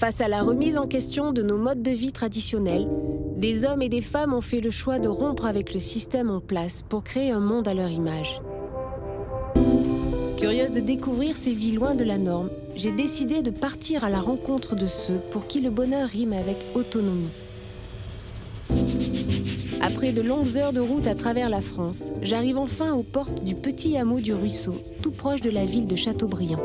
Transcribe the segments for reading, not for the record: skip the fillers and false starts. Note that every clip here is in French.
Face à la remise en question de nos modes de vie traditionnels, des hommes et des femmes ont fait le choix de rompre avec le système en place pour créer un monde à leur image. Curieuse de découvrir ces vies loin de la norme, j'ai décidé de partir à la rencontre de ceux pour qui le bonheur rime avec autonomie. Après de longues heures de route à travers la France, j'arrive enfin aux portes du petit hameau du Ruisseau, tout proche de la ville de Châteaubriand.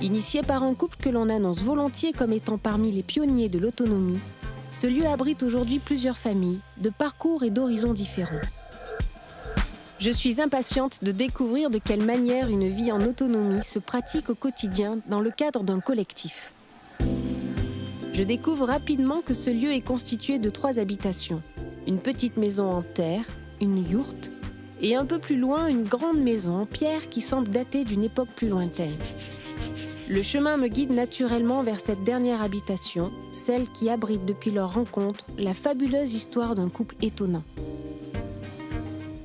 Initié par un couple que l'on annonce volontiers comme étant parmi les pionniers de l'autonomie, ce lieu abrite aujourd'hui plusieurs familles, de parcours et d'horizons différents. Je suis impatiente de découvrir de quelle manière une vie en autonomie se pratique au quotidien dans le cadre d'un collectif. Je découvre rapidement que ce lieu est constitué de 3 habitations. Une petite maison en terre, une yourte, et un peu plus loin, une grande maison en pierre qui semble dater d'une époque plus lointaine. Le chemin me guide naturellement vers cette dernière habitation, celle qui abrite depuis leur rencontre la fabuleuse histoire d'un couple étonnant.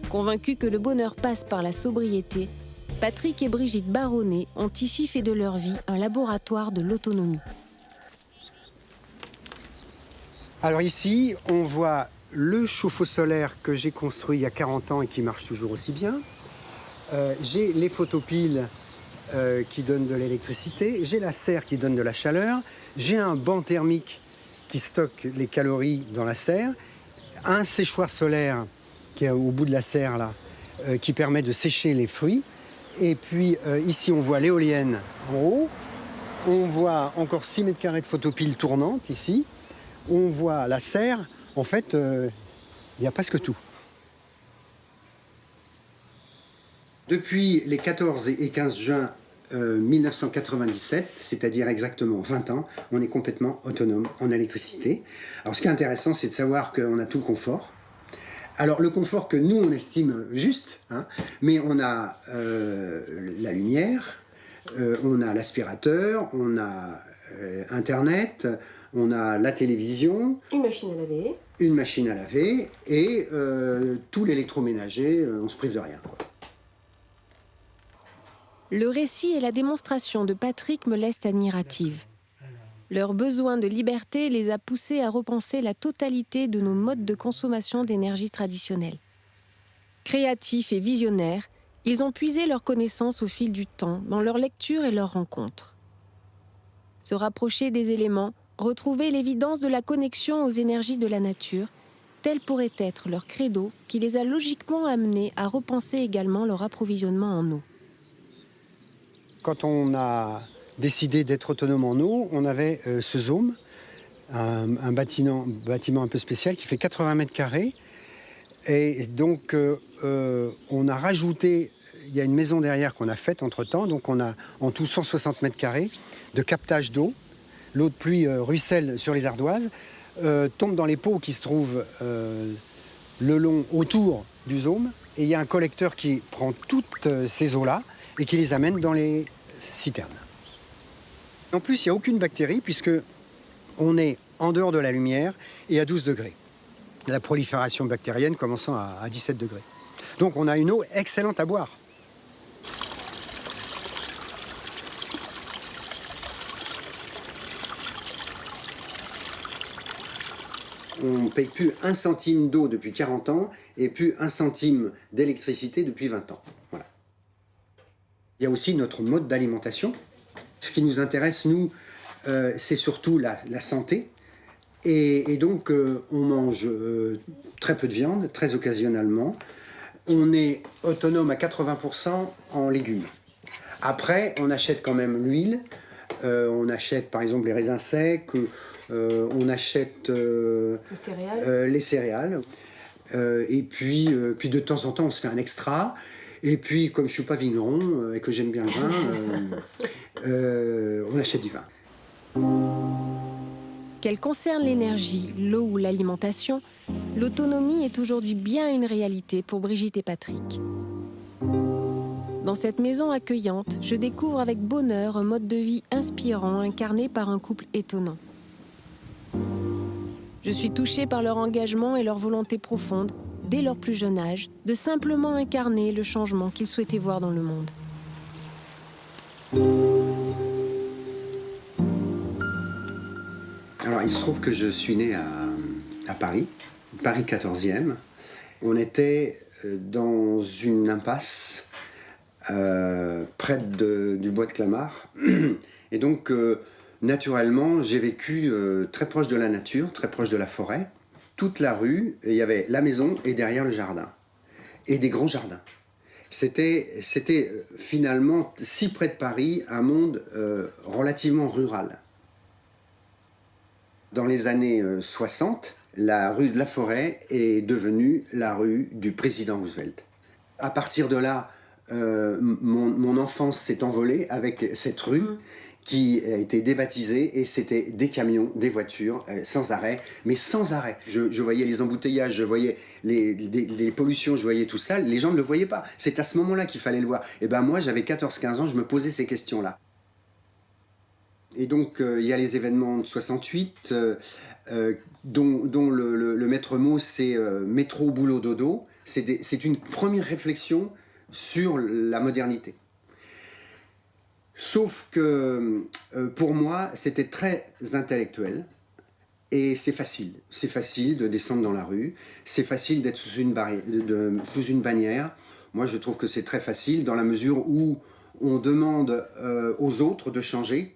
Convaincus que le bonheur passe par la sobriété, Patrick et Brigitte Baronnet ont ici fait de leur vie un laboratoire de l'autonomie. Alors ici, on voit le chauffe-eau solaire que j'ai construit il y a 40 ans et qui marche toujours aussi bien. J'ai les photopiles qui donnent de l'électricité. J'ai la serre qui donne de la chaleur. J'ai un banc thermique qui stocke les calories dans la serre. Un séchoir solaire qui est au bout de la serre là, qui permet de sécher les fruits. Et puis ici, on voit l'éolienne en haut. On voit encore 6 mètres carrés de photopiles tournantes ici. On voit la serre. En fait, il y a presque tout. Depuis les 14 et 15 juin 1997, c'est-à-dire exactement 20 ans, on est complètement autonome en électricité. Alors ce qui est intéressant, c'est de savoir qu'on a tout le confort. Alors le confort que nous, on estime juste, hein, mais on a la lumière, on a l'aspirateur, on a Internet, on a la télévision. Une machine à laver. Une machine à laver et tout l'électroménager, on se prive de rien, quoi. Le récit et la démonstration de Patrick me laissent admirative. Leur besoin de liberté les a poussés à repenser la totalité de nos modes de consommation d'énergie traditionnelle. Créatifs et visionnaires, ils ont puisé leurs connaissances au fil du temps dans leurs lectures et leurs rencontres. Se rapprocher des éléments, retrouver l'évidence de la connexion aux énergies de la nature, tel pourrait être leur credo qui les a logiquement amenés à repenser également leur approvisionnement en eau. Quand on a décidé d'être autonome en eau, on avait ce Zoom, un bâtiment un peu spécial qui fait 80 mètres carrés. Et donc, on a rajouté, il y a une maison derrière qu'on a faite entre-temps, donc on a en tout 160 mètres carrés de captage d'eau. L'eau de pluie ruisselle sur les ardoises, tombe dans les pots qui se trouvent le long autour du Zoom. Et il y a un collecteur qui prend toutes ces eaux-là et qui les amène dans les citernes. En plus, il n'y a aucune bactérie puisque on est en dehors de la lumière et à 12 degrés. La prolifération bactérienne commençant à 17 degrés. Donc on a une eau excellente à boire. On ne paye plus 1 centime d'eau depuis 40 ans et plus 1 centime d'électricité depuis 20 ans. Voilà. Il y a aussi notre mode d'alimentation. Ce qui nous intéresse, nous, c'est surtout la santé. Et donc, on mange très peu de viande, très occasionnellement. On est autonome à 80% en légumes. Après, on achète quand même l'huile. On achète, par exemple, les raisins secs. On achète les céréales. Et puis, de temps en temps, on se fait un extra. Et puis, comme je ne suis pas vigneron et que j'aime bien le vin, on achète du vin. Qu'elle concerne l'énergie, l'eau ou l'alimentation, l'autonomie est aujourd'hui bien une réalité pour Brigitte et Patrick. Dans cette maison accueillante, je découvre avec bonheur un mode de vie inspirant incarné par un couple étonnant. Je suis touchée par leur engagement et leur volonté profonde, dès leur plus jeune âge, de simplement incarner le changement qu'ils souhaitaient voir dans le monde. il se trouve que je suis né à Paris, Paris 14e. On était dans une impasse près du bois de Clamart. Et donc, naturellement, j'ai vécu très proche de la nature, très proche de la forêt. Toute la rue, il y avait la maison et derrière le jardin. Et des grands jardins. C'était finalement, si près de Paris, un monde relativement rural. Dans les années 60, la rue de la Forêt est devenue la rue du président Roosevelt. À partir de là, mon enfance s'est envolée avec cette rue qui a été débaptisée, et c'était des camions, des voitures, sans arrêt, mais sans arrêt. Je voyais les embouteillages, je voyais les pollutions, je voyais tout ça, les gens ne le voyaient pas. C'est à ce moment-là qu'il fallait le voir. Et ben moi, j'avais 14-15 ans, je me posais ces questions-là. Et donc, il y a les événements de 68, dont le maître mot, c'est métro, boulot, dodo. C'est une première réflexion sur la modernité. Sauf que, pour moi, c'était très intellectuel. Et c'est facile. C'est facile de descendre dans la rue. C'est facile d'être sous une bannière. Moi, je trouve que c'est très facile dans la mesure où on demande aux autres de changer.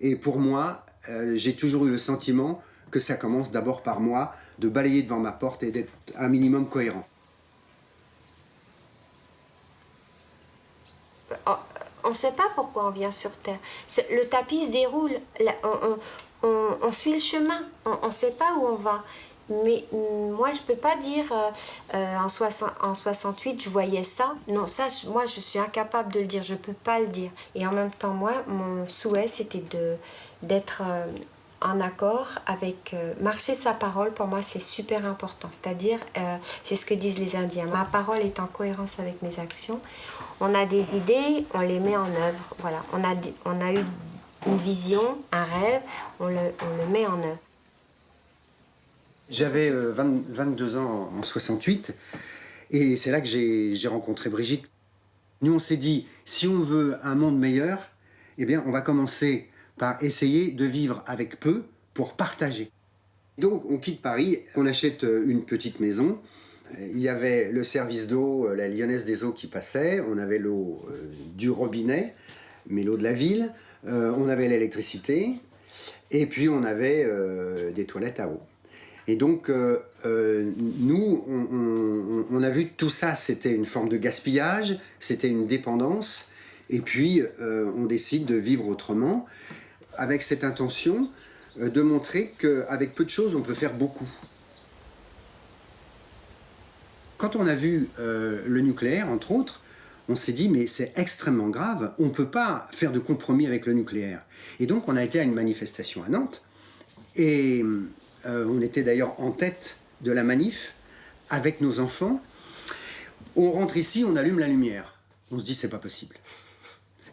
Et pour moi, j'ai toujours eu le sentiment que ça commence d'abord par moi, de balayer devant ma porte et d'être un minimum cohérent. On ne sait pas pourquoi on vient sur Terre. Le tapis se déroule, on suit le chemin, on ne sait pas où on va. Mais moi, je ne peux pas dire en 68, je voyais ça. Non, ça, moi, je suis incapable de le dire, je ne peux pas le dire. Et en même temps, moi, mon souhait, c'était d'être en accord avec... marcher sa parole, pour moi, c'est super important. C'est-à-dire, c'est ce que disent les Indiens. Ma parole est en cohérence avec mes actions. On a des idées, on les met en œuvre. Voilà, on a eu une vision, un rêve, on le met en œuvre. J'avais 22 ans en 68, et c'est là que j'ai rencontré Brigitte. Nous, on s'est dit, si on veut un monde meilleur, eh bien, on va commencer par essayer de vivre avec peu pour partager. Donc, on quitte Paris, on achète une petite maison. Il y avait le service d'eau, la Lyonnaise des eaux qui passait, on avait l'eau du robinet, mais l'eau de la ville, on avait l'électricité, et puis on avait des toilettes à eau. Et donc, nous, on a vu que tout ça, c'était une forme de gaspillage, c'était une dépendance, et puis on décide de vivre autrement, avec cette intention de montrer qu'avec peu de choses, on peut faire beaucoup. Quand on a vu le nucléaire, entre autres, on s'est dit, mais c'est extrêmement grave, on ne peut pas faire de compromis avec le nucléaire. Et donc, on a été à une manifestation à Nantes, et on était d'ailleurs en tête de la manif, avec nos enfants. On rentre ici, on allume la lumière. On se dit, c'est pas possible.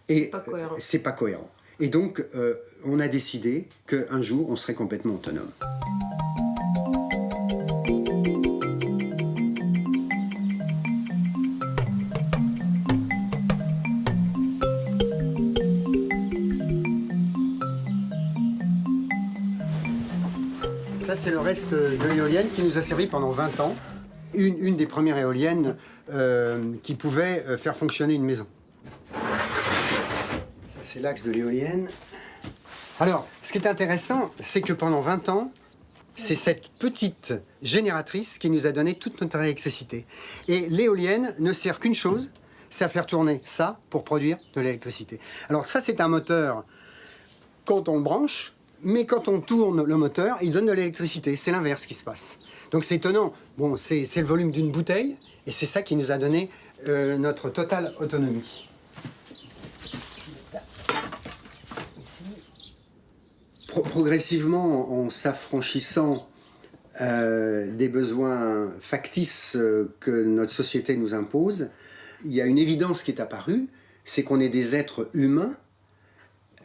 Et c'est pas cohérent. Et donc, on a décidé qu'un jour, on serait complètement autonome. Ça, c'est le reste de l'éolienne qui nous a servi pendant 20 ans. Une des premières éoliennes qui pouvait faire fonctionner une maison. Ça, c'est l'axe de l'éolienne. Alors, ce qui est intéressant, c'est que pendant 20 ans, c'est cette petite génératrice qui nous a donné toute notre électricité. Et l'éolienne ne sert qu'une chose, c'est à faire tourner ça pour produire de l'électricité. Alors ça, c'est un moteur quand on le branche, mais quand on tourne le moteur, il donne de l'électricité. C'est l'inverse qui se passe. Donc c'est étonnant. Bon, c'est le volume d'une bouteille, et c'est ça qui nous a donné notre totale autonomie. Progressivement, en s'affranchissant des besoins factices que notre société nous impose, il y a une évidence qui est apparue, c'est qu'on est des êtres humains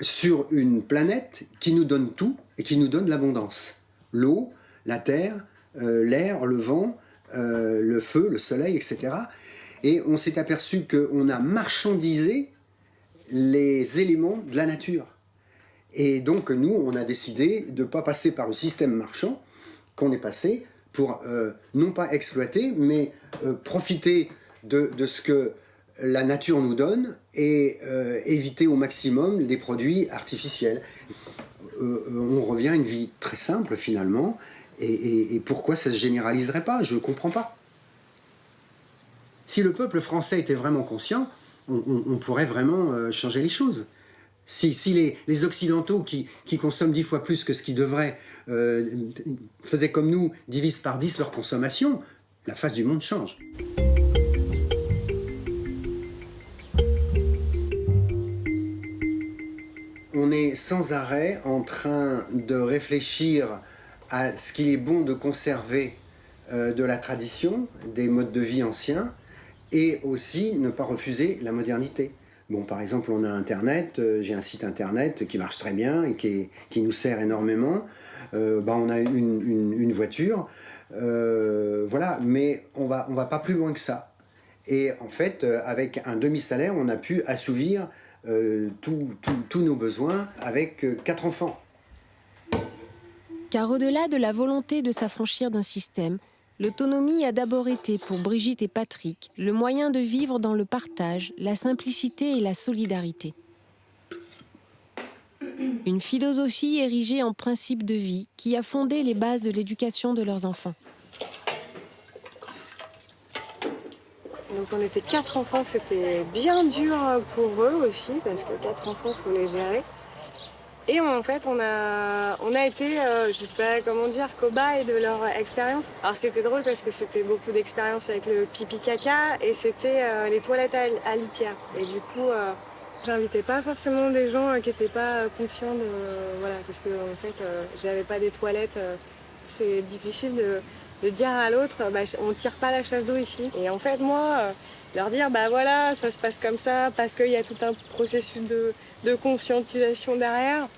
sur une planète qui nous donne tout et qui nous donne l'abondance. L'eau, la terre, l'air, le vent, le feu, le soleil, etc. Et on s'est aperçu qu'on a marchandisé les éléments de la nature. Et donc nous, on a décidé de ne pas passer par le système marchand, qu'on est passé pour non pas exploiter, mais profiter de ce que la nature nous donne et éviter au maximum des produits artificiels. On revient à une vie très simple finalement, et pourquoi ça ne se généraliserait pas? Je ne comprends pas. Si le peuple français était vraiment conscient, on pourrait vraiment changer les choses. Si les Occidentaux qui consomment 10 fois plus que ce qu'ils devraient faisaient comme nous, divisent par 10 leur consommation, la face du monde change. On est sans arrêt en train de réfléchir à ce qu'il est bon de conserver de la tradition, des modes de vie anciens, et aussi ne pas refuser la modernité. Bon, par exemple, on a Internet, j'ai un site Internet qui marche très bien et qui nous sert énormément. On a une voiture, voilà, mais on va pas plus loin que ça. Et en fait, avec un demi-salaire, on a pu assouvir tous nos besoins avec 4 enfants. Car au-delà de la volonté de s'affranchir d'un système, l'autonomie a d'abord été, pour Brigitte et Patrick, le moyen de vivre dans le partage, la simplicité et la solidarité. Une philosophie érigée en principe de vie qui a fondé les bases de l'éducation de leurs enfants. Donc on était 4 enfants, c'était bien dur pour eux aussi, parce que 4 enfants, il faut les gérer. Et en fait, on a été, je sais pas comment dire, cobayes de leur expérience. Alors c'était drôle parce que c'était beaucoup d'expérience avec le pipi-caca et c'était les toilettes à litière. Et du coup, j'invitais pas forcément des gens qui n'étaient pas conscients de... voilà, parce que en fait, j'avais pas des toilettes. C'est difficile de dire à l'autre, on tire pas la chasse d'eau ici. Et en fait, moi, leur dire, voilà, ça se passe comme ça, parce qu'il y a tout un processus de conscientisation derrière.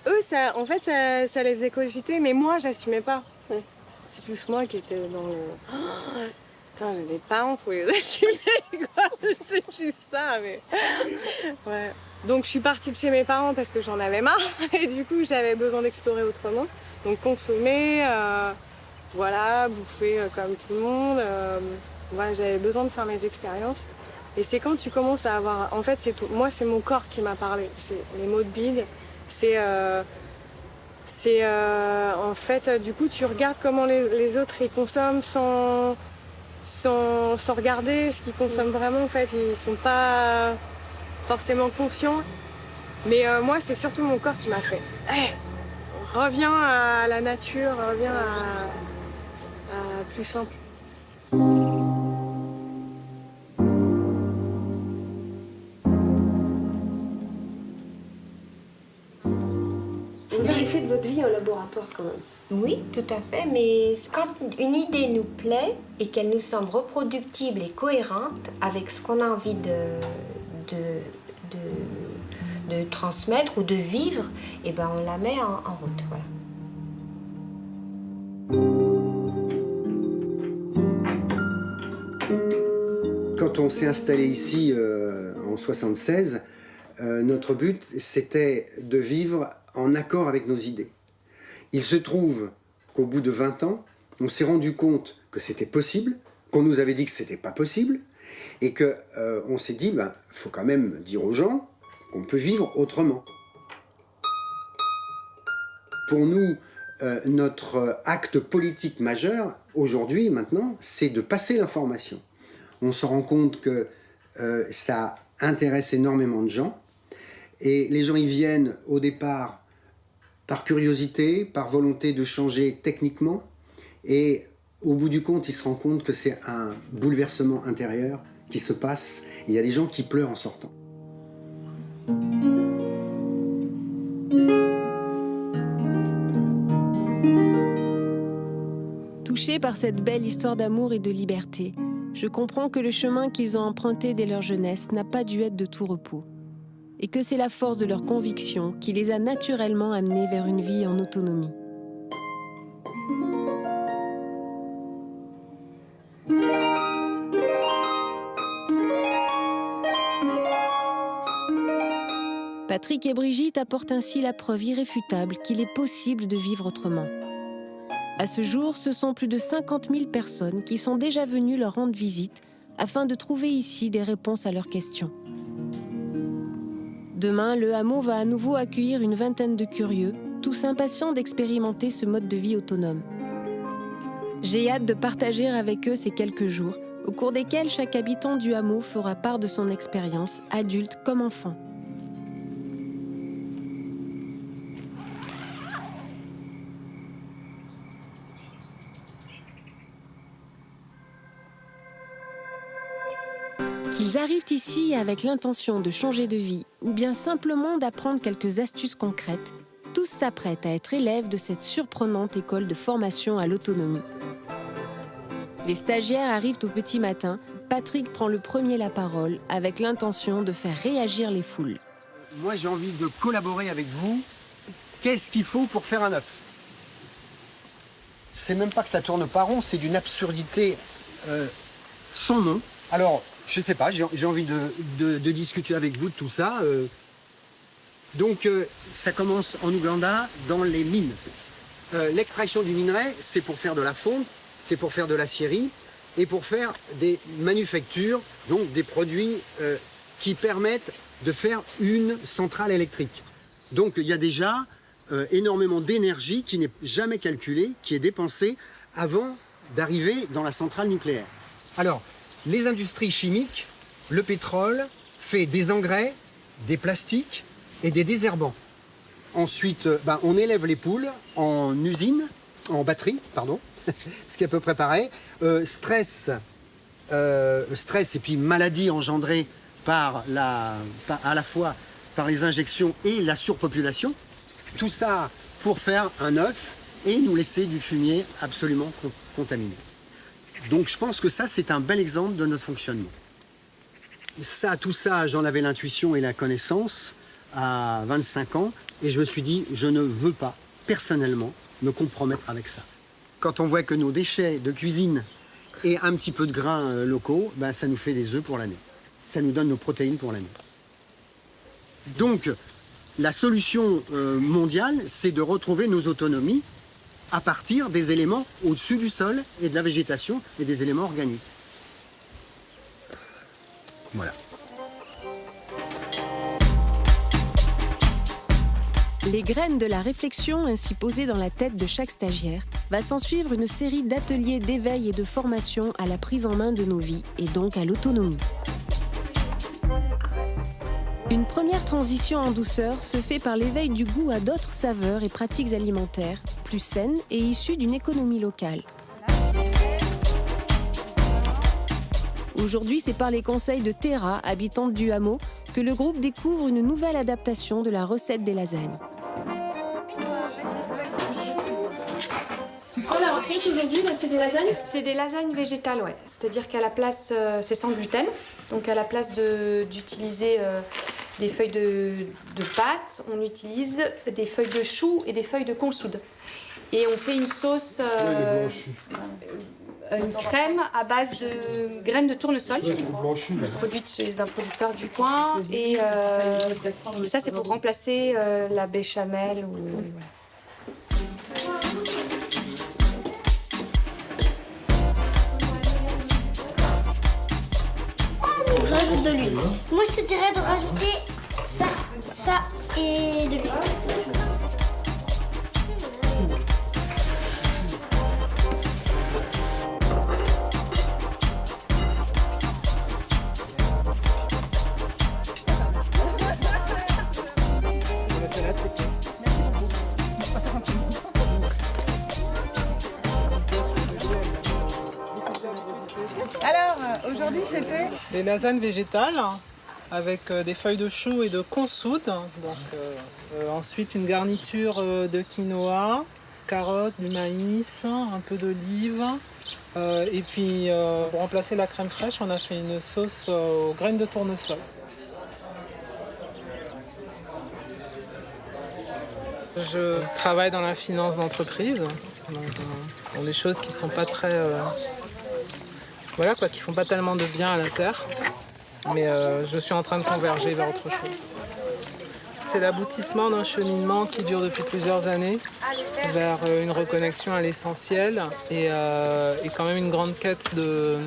Eux, en fait, ça les faisait cogiter, mais moi, j'assumais pas. C'est plus moi qui étais dans le... Putain, j'ai des parents, faut les assumer, quoi. C'est juste ça, mais... Ouais. Donc, je suis partie de chez mes parents parce que j'en avais marre, et du coup, j'avais besoin d'explorer autrement. Donc, consommer, voilà, bouffer comme tout le monde. Voilà, j'avais besoin de faire mes expériences. Et c'est quand tu commences à avoir... En fait, moi, c'est mon corps qui m'a parlé. C'est les mots de bide. En fait, du coup, tu regardes comment les autres ils consomment sans regarder ce qu'ils consomment vraiment. En fait, ils sont pas forcément conscients. Mais moi, c'est surtout mon corps qui m'a fait hey, reviens à la nature, reviens à plus simple. Vous avez fait de votre vie un laboratoire quand même. Oui, tout à fait, mais quand une idée nous plaît et qu'elle nous semble reproductible et cohérente avec ce qu'on a envie de transmettre ou de vivre, eh ben on la met en route. Voilà. Quand on s'est installé ici en 1976, notre but c'était de vivre en accord avec nos idées. Il se trouve qu'au bout de 20 ans, on s'est rendu compte que c'était possible, qu'on nous avait dit que c'était pas possible, et qu'on s'est dit, faut quand même dire aux gens qu'on peut vivre autrement. Pour nous, notre acte politique majeur, aujourd'hui, maintenant, c'est de passer l'information. On se rend compte que ça intéresse énormément de gens, et les gens y viennent au départ par curiosité, par volonté de changer techniquement, et au bout du compte, ils se rendent compte que c'est un bouleversement intérieur qui se passe. Il y a des gens qui pleurent en sortant. Touchés par cette belle histoire d'amour et de liberté, je comprends que le chemin qu'ils ont emprunté dès leur jeunesse n'a pas dû être de tout repos. Et que c'est la force de leur conviction qui les a naturellement amenés vers une vie en autonomie. Patrick et Brigitte apportent ainsi la preuve irréfutable qu'il est possible de vivre autrement. À ce jour, ce sont plus de 50 000 personnes qui sont déjà venues leur rendre visite afin de trouver ici des réponses à leurs questions. Demain, le hameau va à nouveau accueillir une vingtaine de curieux, tous impatients d'expérimenter ce mode de vie autonome. J'ai hâte de partager avec eux ces quelques jours, au cours desquels chaque habitant du hameau fera part de son expérience, adulte comme enfant. Qu'ils arrivent ici avec l'intention de changer de vie ou bien simplement d'apprendre quelques astuces concrètes, tous s'apprêtent à être élèves de cette surprenante école de formation à l'autonomie. Les stagiaires arrivent au petit matin. Patrick prend le premier la parole avec l'intention de faire réagir les foules. Moi, j'ai envie de collaborer avec vous. Qu'est-ce qu'il faut pour faire un œuf? C'est même pas que ça tourne pas rond, c'est d'une absurdité sans nom. Alors, je sais pas, j'ai envie de discuter avec vous de tout ça. Donc, ça commence en Ouganda, dans les mines. L'extraction du minerai, c'est pour faire de la fonte, c'est pour faire de l'acierie et pour faire des manufactures, donc des produits qui permettent de faire une centrale électrique. Donc, il y a déjà énormément d'énergie qui n'est jamais calculée, qui est dépensée avant d'arriver dans la centrale nucléaire. Alors, les industries chimiques, le pétrole fait des engrais, des plastiques et des désherbants. Ensuite, on élève les poules en usine, en batterie, pardon, ce qui est à peu près pareil. Stress et puis maladie engendrée à la fois par les injections et la surpopulation. Tout ça pour faire un œuf et nous laisser du fumier absolument contaminé. Donc je pense que ça, c'est un bel exemple de notre fonctionnement. Tout ça, j'en avais l'intuition et la connaissance à 25 ans et je me suis dit, je ne veux pas, personnellement, me compromettre avec ça. Quand on voit que nos déchets de cuisine et un petit peu de grains locaux, ça nous fait des œufs pour l'année. Ça nous donne nos protéines pour l'année. Donc, la solution mondiale, c'est de retrouver nos autonomies à partir des éléments au-dessus du sol et de la végétation et des éléments organiques. Voilà. Les graines de la réflexion ainsi posées dans la tête de chaque stagiaire, va s'en suivre une série d'ateliers d'éveil et de formation à la prise en main de nos vies et donc à l'autonomie. Une première transition en douceur se fait par l'éveil du goût à d'autres saveurs et pratiques alimentaires, plus saines et issues d'une économie locale. Aujourd'hui, c'est par les conseils de Théra, habitante du hameau, que le groupe découvre une nouvelle adaptation de la recette des lasagnes. C'est quoi la recette aujourd'hui? C'est des lasagnes? C'est des lasagnes végétales, ouais. C'est-à-dire qu'à la place, c'est sans gluten, donc à la place d'utiliser des feuilles de pâte, on utilise des feuilles de chou et des feuilles de consoude. Et on fait une sauce, une crème à base de graines de tournesol, produite chez un producteur du coin. Et ça, c'est pour remplacer la béchamel. Je rajoute de l'huile. Moi, je te dirais de rajouter ça et de l'huile. Alors, aujourd'hui, c'était des lasagnes végétales avec des feuilles de chou et de consoude. Donc, ensuite, une garniture de quinoa, carottes, du maïs, un peu d'olive. Et puis, pour remplacer la crème fraîche, on a fait une sauce aux graines de tournesol. Je travaille dans la finance d'entreprise. Donc, dans des choses qui ne sont pas très... qui font pas tellement de bien à la terre. Mais je suis en train de converger vers autre chose. c'est l'aboutissement d'un cheminement qui dure depuis plusieurs années vers une reconnexion à l'essentiel et quand même une grande quête de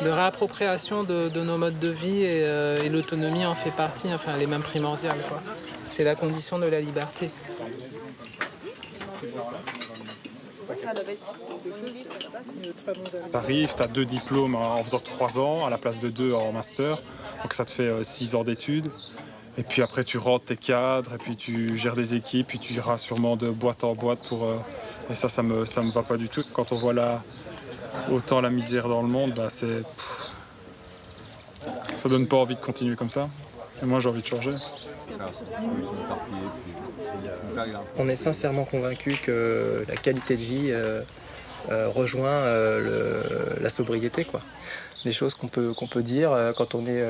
réappropriation de nos modes de vie et l'autonomie en fait partie, enfin elle est même primordiale, quoi. C'est la condition de la liberté. T'arrives, t'as 2 diplômes en faisant 3 ans à la place de 2 en master, donc ça te fait 6 ans d'études. Et puis après tu rentres tes cadres, et puis tu gères des équipes, puis tu iras sûrement de boîte en boîte pour... Et ça me va pas du tout. Quand on voit autant la misère dans le monde, bah ça donne pas envie de continuer comme ça. Et moi j'ai envie de changer. On est sincèrement convaincus que la qualité de vie rejoint la sobriété, quoi. Des choses qu'on peut dire quand on est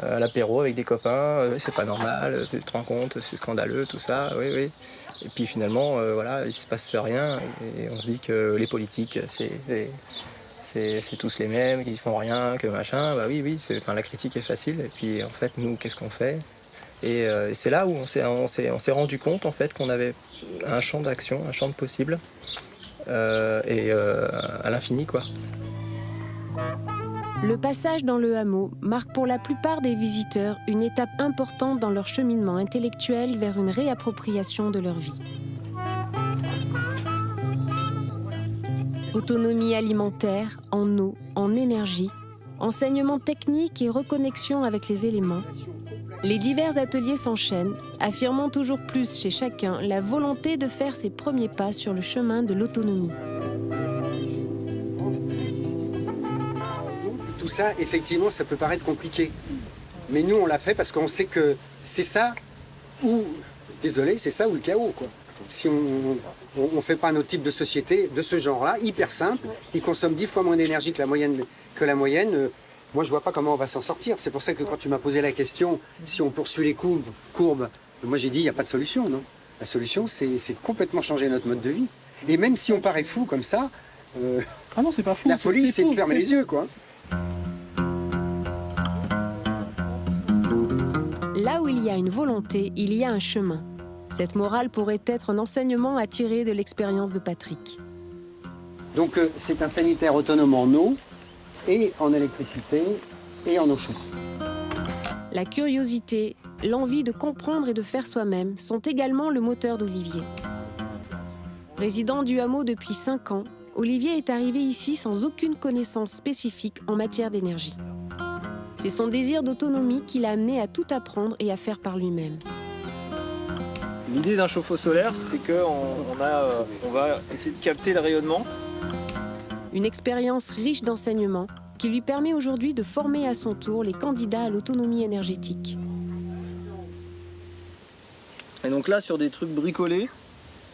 à l'apéro avec des copains, c'est pas normal, tu te rends compte, c'est scandaleux, tout ça, oui, oui. Et puis finalement, voilà, il se passe rien et on se dit que les politiques, c'est tous les mêmes, qu'ils font rien, que machin. Bah oui, la critique est facile. Et puis en fait, nous, qu'est-ce qu'on fait ? Et c'est là où on s'est rendu compte en fait qu'on avait un champ d'action, un champ de possibles, à l'infini, quoi. Le passage dans le hameau marque pour la plupart des visiteurs une étape importante dans leur cheminement intellectuel vers une réappropriation de leur vie. Autonomie alimentaire, en eau, en énergie, enseignement technique et reconnexion avec les éléments. Les divers ateliers s'enchaînent, affirmant toujours plus chez chacun la volonté de faire ses premiers pas sur le chemin de l'autonomie. Tout ça, effectivement, ça peut paraître compliqué. Mais nous, on l'a fait parce qu'on sait que c'est ça ou, désolé, c'est ça ou le chaos, quoi. Si on ne fait pas notre type de société de ce genre-là, hyper simple, qui consomme 10 fois moins d'énergie que la moyenne, moi je vois pas comment on va s'en sortir. C'est pour ça que quand tu m'as posé la question, si on poursuit les courbes, moi j'ai dit il n'y a pas de solution, non. La solution, c'est complètement changer notre mode de vie. Et même si on paraît fou comme ça, Ah non, c'est pas fou. la folie, c'est de fermer les yeux, quoi. Là où il y a une volonté, il y a un chemin. Cette morale pourrait être un enseignement à tirer de l'expérience de Patrick. Donc c'est un sanitaire autonome en eau, et en électricité, et en eau chaude. La curiosité, l'envie de comprendre et de faire soi-même sont également le moteur d'Olivier. Résident du hameau depuis 5 ans, Olivier est arrivé ici sans aucune connaissance spécifique en matière d'énergie. C'est son désir d'autonomie qui l'a amené à tout apprendre et à faire par lui-même. L'idée d'un chauffe-eau solaire, c'est qu'on va essayer de capter le rayonnement. Une expérience riche d'enseignements qui lui permet aujourd'hui de former à son tour les candidats à l'autonomie énergétique. Et donc là, sur des trucs bricolés,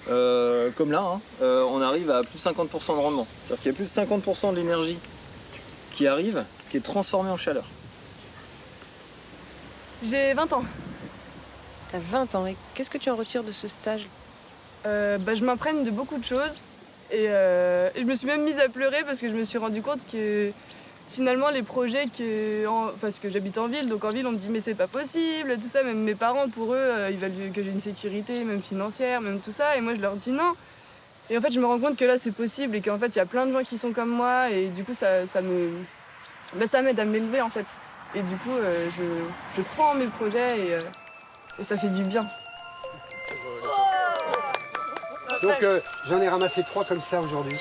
comme là, on arrive à plus de 50% de rendement. C'est-à-dire qu'il y a plus de 50% de l'énergie qui arrive, qui est transformée en chaleur. J'ai 20 ans. T'as 20 ans, et qu'est-ce que tu en retires de ce stage ? Je m'imprègne de beaucoup de choses et je me suis même mise à pleurer parce que je me suis rendu compte que finalement les projets parce que j'habite en ville, donc en ville on me dit mais c'est pas possible, tout ça, même mes parents pour eux ils veulent que j'ai une sécurité, même financière, même tout ça, et moi je leur dis non. Et en fait je me rends compte que là c'est possible et qu'en fait il y a plein de gens qui sont comme moi et du coup ça m'aide à m'élever en fait. Et du coup je crois en mes projets et ça fait du bien. Donc j'en ai ramassé 3 comme ça aujourd'hui.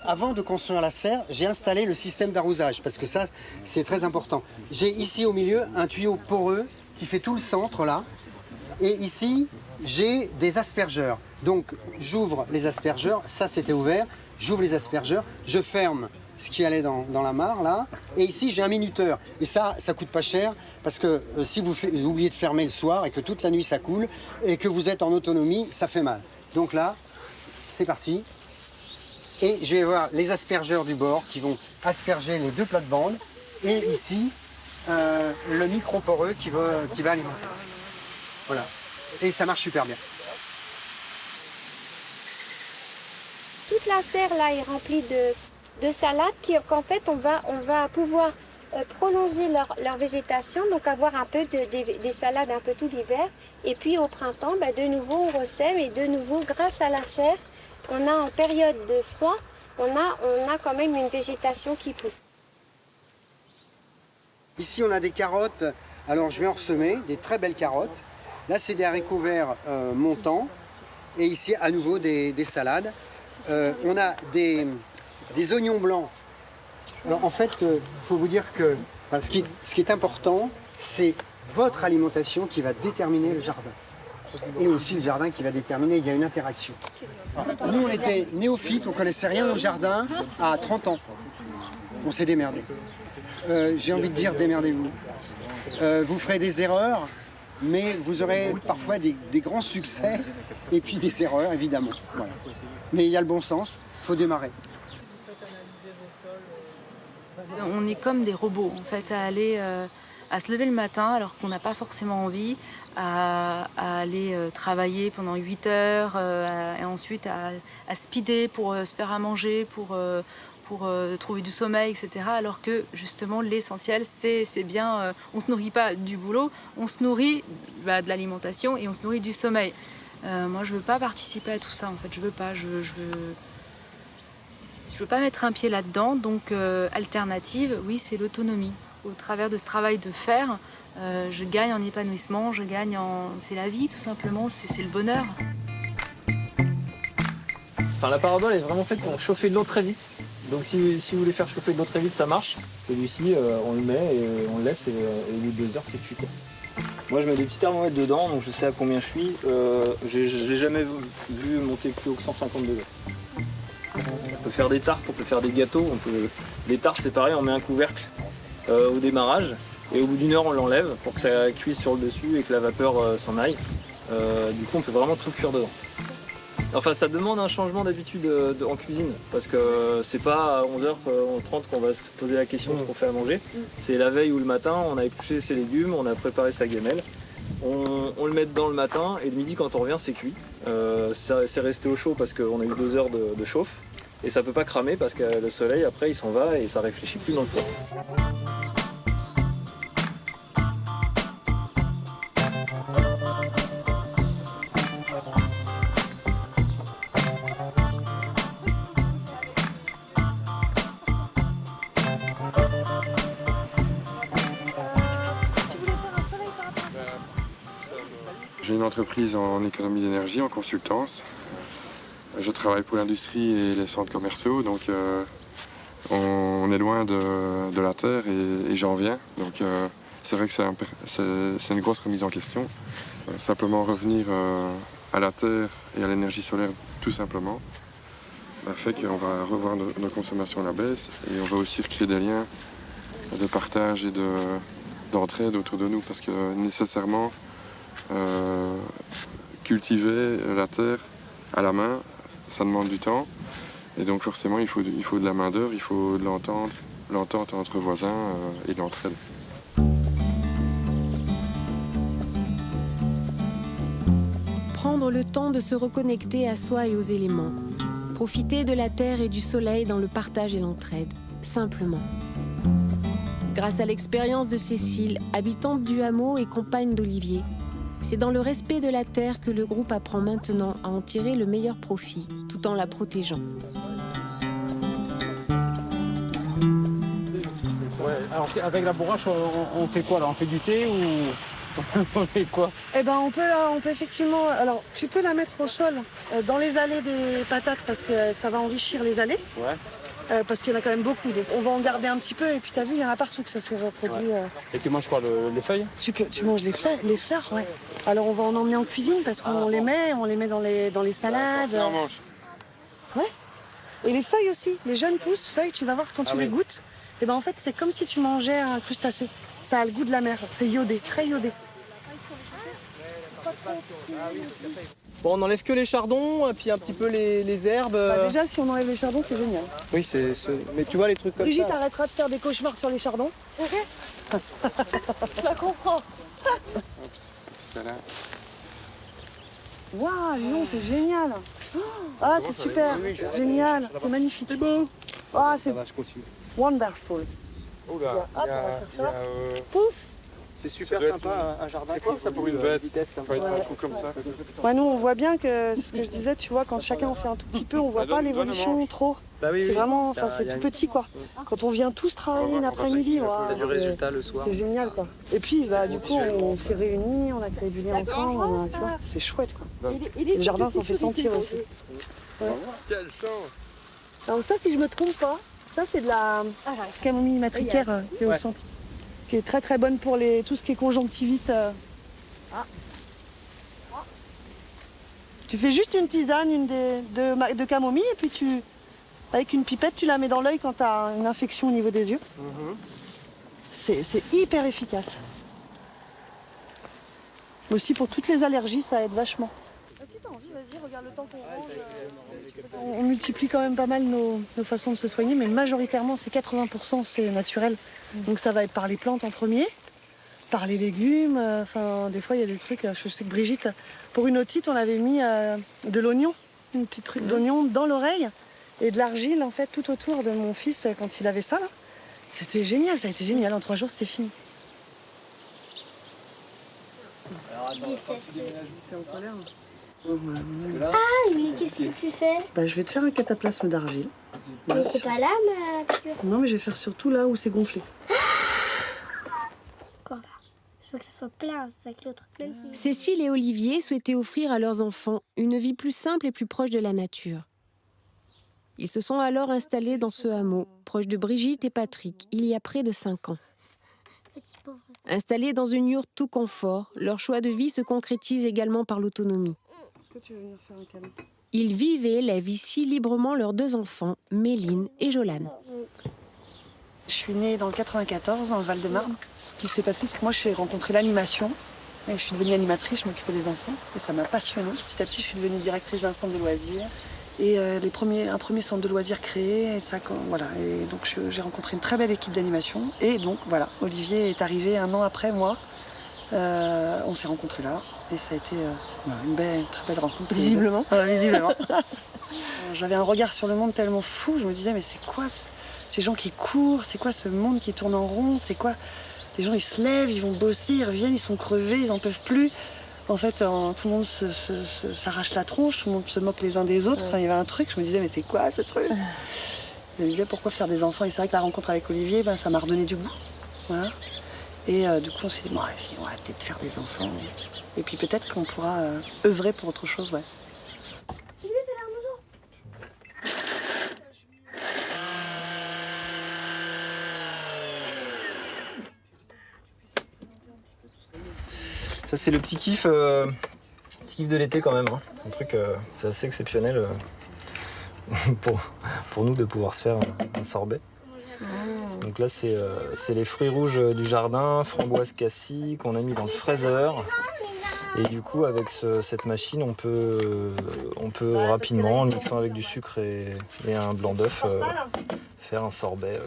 Avant de construire la serre, j'ai installé le système d'arrosage parce que ça, c'est très important. J'ai ici au milieu un tuyau poreux qui fait tout le centre là. Et ici, j'ai des aspergeurs. Donc j'ouvre les aspergeurs, ça c'était ouvert, j'ouvre les aspergeurs, je ferme ce qui allait dans la mare là. Et ici j'ai un minuteur. Et ça coûte pas cher parce que si vous oubliez de fermer le soir et que toute la nuit ça coule et que vous êtes en autonomie, ça fait mal. Donc là, c'est parti. Et je vais voir les aspergeurs du bord qui vont asperger les 2 plates-bandes. Et ici, le micro poreux qui va alimenter. Voilà. Et ça marche super bien. Toute la serre là est remplie de salade qu'en fait on va pouvoir prolonger leur végétation, donc avoir un peu des salades un peu tout l'hiver. Et puis au printemps, de nouveau on ressème et de nouveau grâce à la serre, on a en période de froid, on a quand même une végétation qui pousse. Ici on a des carottes, alors je vais en ressemer, des très belles carottes. Là c'est des haricots verts montants et ici à nouveau des salades. On a des oignons blancs. Alors en fait, il faut vous dire que ce qui est important, c'est votre alimentation qui va déterminer le jardin. Et aussi le jardin qui va déterminer, il y a une interaction. Nous on était néophytes, on ne connaissait rien au jardin à 30 ans. On s'est démerdé. J'ai envie de dire démerdez-vous. Vous ferez des erreurs, mais vous aurez parfois des grands succès et puis des erreurs évidemment. Voilà. Mais il y a le bon sens, il faut démarrer. On est comme des robots en fait à se lever le matin alors qu'on n'a pas forcément envie, à aller travailler pendant 8 heures et ensuite à speeder pour se faire à manger, pour trouver du sommeil, etc. Alors que justement l'essentiel c'est bien, on se nourrit pas du boulot, on se nourrit de l'alimentation et on se nourrit du sommeil. Moi je veux pas participer à tout ça en fait, je veux pas mettre un pied là-dedans, donc alternative, oui, c'est l'autonomie. Au travers de ce travail de fer, je gagne en épanouissement, c'est la vie tout simplement, c'est le bonheur. Enfin, la parabole est vraiment faite pour chauffer de l'eau très vite. Donc si vous voulez faire chauffer de l'eau très vite, ça marche. Celui-ci, on le met et on le laisse et au bout de 2 heures, c'est cuit, quoi. Moi, je mets des petits thermomètres dedans, donc je sais à combien je suis. Je l'ai jamais vu monter plus haut que 150 degrés. On peut faire des tartes, on peut faire des gâteaux. Les tartes, c'est pareil, on met un couvercle au démarrage et au bout d'1 heure, on l'enlève pour que ça cuise sur le dessus et que la vapeur s'en aille. Du coup, on peut vraiment tout cuire dedans. Enfin, ça demande un changement d'habitude en cuisine parce que c'est pas à 11h30 qu'on va se poser la question de ce qu'on fait à manger. C'est la veille ou le matin, on a épluché ses légumes, on a préparé sa gamelle. On le met dedans le matin et le midi, quand on revient, c'est cuit. C'est resté au chaud parce qu'on a eu 2 heures de chauffe. Et ça peut pas cramer parce que le soleil, après, il s'en va et ça réfléchit plus dans le four. J'ai une entreprise en économie d'énergie, en consultance. Je travaille pour l'industrie et les centres commerciaux, donc on est loin de la terre et j'en viens. Donc c'est vrai que c'est une grosse remise en question. Simplement revenir à la terre et à l'énergie solaire tout simplement fait qu'on va revoir nos consommations à la baisse et on va aussi recréer des liens de partage et d'entraide autour de nous parce que nécessairement cultiver la terre à la main, ça demande du temps et donc forcément il faut de la main d'œuvre, il faut de l'entente entre voisins et de l'entraide. Prendre le temps de se reconnecter à soi et aux éléments. Profiter de la terre et du soleil dans le partage et l'entraide, simplement. Grâce à l'expérience de Cécile, habitante du hameau et compagne d'Olivier, c'est dans le respect de la terre que le groupe apprend maintenant à en tirer le meilleur profit, tout en la protégeant. Ouais, alors avec la bourrache, on fait quoi là? On fait du thé ou on fait quoi? Eh ben on peut effectivement. Alors tu peux la mettre au sol dans les allées des patates parce que ça va enrichir les allées. Ouais. Parce qu'il y en a quand même beaucoup, donc on va en garder un petit peu et puis t'as vu, il y en a partout que ça se reproduit. Ouais. Et tu manges quoi, les feuilles? Tu manges les fleurs, ouais. Alors on va en emmener en cuisine parce qu'on les met dans les salades. On mange. Ouais. Et les feuilles aussi, les jeunes pousses, feuilles, tu vas voir quand tu les goûtes. Et ben en fait c'est comme si tu mangeais un crustacé. Ça a le goût de la mer, c'est iodé, très iodé. Bon, on enlève que les chardons et puis un petit peu les herbes. Déjà, si on enlève les chardons, c'est génial. Oui, mais tu vois les trucs comme Brigitte, ça. Brigitte, arrêtera de faire des cauchemars sur les chardons. Ok. Je la comprends. Waouh, non, c'est génial. Ah, c'est super, génial, c'est magnifique. C'est beau. Ah, c'est je continue. wonderful. Oula, Hop, on va faire ça. Pouf. C'est super sympa, un jardin. C'est quoi ça pour une bête? Pas être un coup comme ça. Ouais, nous on voit bien que, c'est ce que je disais, tu vois, quand chacun en fait un tout petit peu, on voit pas l'évolution trop. Bah oui, C'est oui. vraiment, Ça, enfin c'est y a tout une- petit quoi. Quand on vient tous travailler l'après-midi, T'as du résultat le soir. c'est génial quoi. Et puis bah, du coup on s'est réunis, on a créé du lien ensemble, tu vois, c'est chouette quoi. Le jardin s'en fait sentir aussi. Ouais. Quelle chance! Alors ça, si je me trompe pas, ça c'est de la camomille matricaire qui est au centre, qui est très très bonne pour tout ce qui est conjonctivite. Tu fais juste une tisane, de camomille, et puis avec une pipette, tu la mets dans l'œil quand tu as une infection au niveau des yeux. C'est hyper efficace. Aussi pour toutes les allergies, ça aide vachement. Si t'as envie, vas-y, regarde le temps qu'on range. On multiplie quand même pas mal nos façons de se soigner, mais majoritairement, c'est 80% c'est naturel. Donc ça va être par les plantes en premier, par les légumes. Enfin, des fois, il y a des trucs. Je sais que Brigitte, pour une otite, on avait mis de l'oignon, une petite truc d'oignon dans l'oreille et de l'argile en fait tout autour de mon fils quand il avait ça là. C'était génial, ça a été génial. En 3 jours, c'était fini. Alors attends, quand tu déménages, T'es en colère? Ah, mais qu'est-ce que tu fais? Bah, je vais te faire un cataplasme d'argile. Mais c'est pas là, ma piqûre. Non, mais je vais faire surtout là où c'est gonflé. Encore là. Je veux que ça soit plein avec l'autre. Même si... Cécile et Olivier souhaitaient offrir à leurs enfants une vie plus simple et plus proche de la nature. Ils se sont alors installés dans ce hameau, proche de Brigitte et Patrick, il y a près de 5 ans. Petit pauvre. Installés dans une yourte tout confort, leur choix de vie se concrétise également par l'autonomie. Est-ce que tu veux venir faire un câlin? Ils vivent et élèvent ici librement leurs 2 enfants, Méline et Jolane. Je suis née dans le 94, dans le Val-de-Marne. Ce qui s'est passé, c'est que moi, j'ai rencontré l'animation. Et je suis devenue animatrice, je m'occupais des enfants. Et ça m'a passionnée. Petit à petit, je suis devenue directrice d'un centre de loisirs. Et un premier centre de loisirs créé. Et ça, voilà. Et donc, j'ai rencontré une très belle équipe d'animation. Et donc, voilà, Olivier est arrivé 1 an après moi. On s'est rencontrés là. Et ça a été une très belle rencontre. Visiblement. Visiblement. J'avais un regard sur le monde tellement fou. Je me disais, mais c'est quoi ces gens qui courent? C'est quoi ce monde qui tourne en rond? C'est quoi? Les gens, ils se lèvent, ils vont bosser, ils reviennent, ils sont crevés, ils en peuvent plus. En fait, tout le monde s'arrache la tronche, tout le monde se moque les uns des autres. Enfin, il y avait un truc, je me disais, mais c'est quoi ce truc? Je me disais, pourquoi faire des enfants? Et c'est vrai que la rencontre avec Olivier, ça m'a redonné du goût. Voilà. Et du coup, on s'est dit, bon, on va peut-être faire des enfants. Et puis peut-être qu'on pourra œuvrer pour autre chose, ouais. Ça c'est le petit kiff de l'été quand même. Hein. Un truc, c'est assez exceptionnel pour nous de pouvoir se faire un sorbet. Donc là c'est les fruits rouges du jardin, framboise cassis qu'on a mis dans le fraiseur. Et du coup avec cette machine on peut rapidement, en mixant avec du sucre et un blanc d'œuf, faire un sorbet.